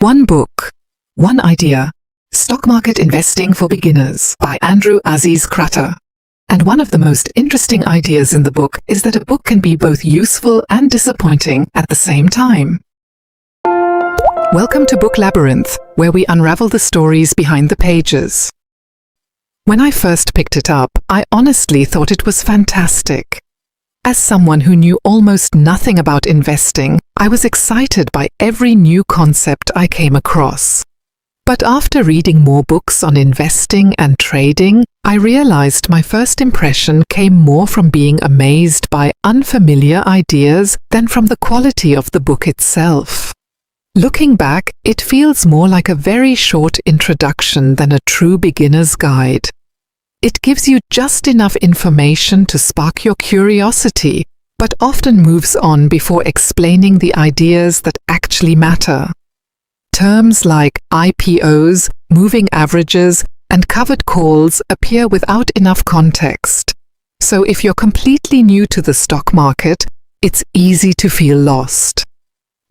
One book, one idea. Stock Market Investing for Beginners by Andrew Aziz Kratter. And one of the most interesting ideas in the book is that a book can be both useful and disappointing at the same time. Welcome to Book Labyrinth, where we unravel the stories behind the pages. When I first picked it up, I honestly thought it was fantastic. As someone who knew almost nothing about investing, I was excited by every new concept I came across. But after reading more books on investing and trading, I realized my first impression came more from being amazed by unfamiliar ideas than from the quality of the book itself. Looking back, it feels more like a very short introduction than a true beginner's guide. It gives you just enough information to spark your curiosity, but often moves on before explaining the ideas that actually matter. Terms like IPOs, moving averages, and covered calls appear without enough context. So if you're completely new to the stock market, it's easy to feel lost.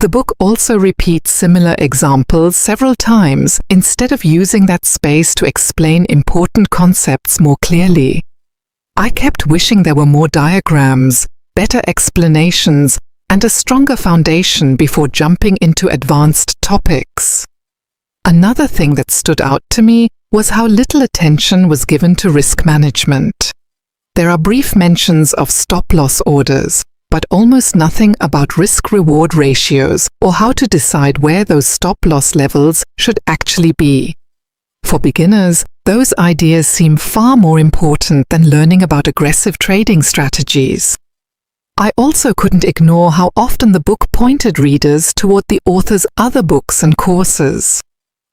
The book also repeats similar examples several times instead of using that space to explain important concepts more clearly. I kept wishing there were more diagrams, better explanations, and a stronger foundation before jumping into advanced topics. Another thing that stood out to me was how little attention was given to risk management. There are brief mentions of stop-loss orders, but almost nothing about risk-reward ratios or how to decide where those stop-loss levels should actually be. For beginners, those ideas seem far more important than learning about aggressive trading strategies. I also couldn't ignore how often the book pointed readers toward the author's other books and courses.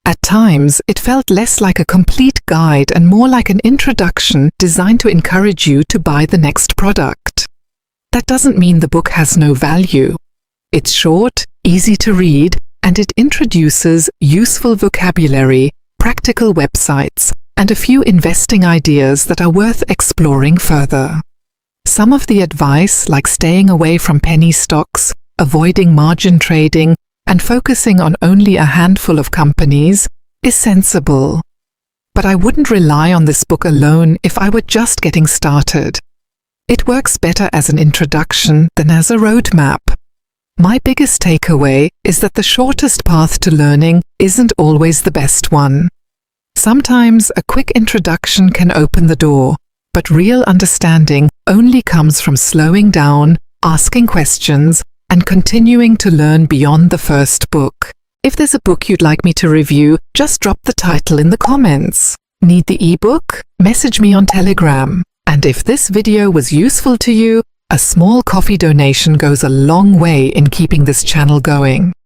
At times, it felt less like a complete guide and more like an introduction designed to encourage you to buy the next product. That doesn't mean the book has no value. It's short, easy to read, and it introduces useful vocabulary, practical websites, and a few investing ideas that are worth exploring further. Some of the advice, like staying away from penny stocks, avoiding margin trading, and focusing on only a handful of companies, is sensible. But I wouldn't rely on this book alone if I were just getting started. It works better as an introduction than as a roadmap. My biggest takeaway is that the shortest path to learning isn't always the best one. Sometimes a quick introduction can open the door, but real understanding only comes from slowing down, asking questions, and continuing to learn beyond the first book. If there's a book you'd like me to review, just drop the title in the comments. Need the ebook? Message me on Telegram. And if this video was useful to you, a small coffee donation goes a long way in keeping this channel going.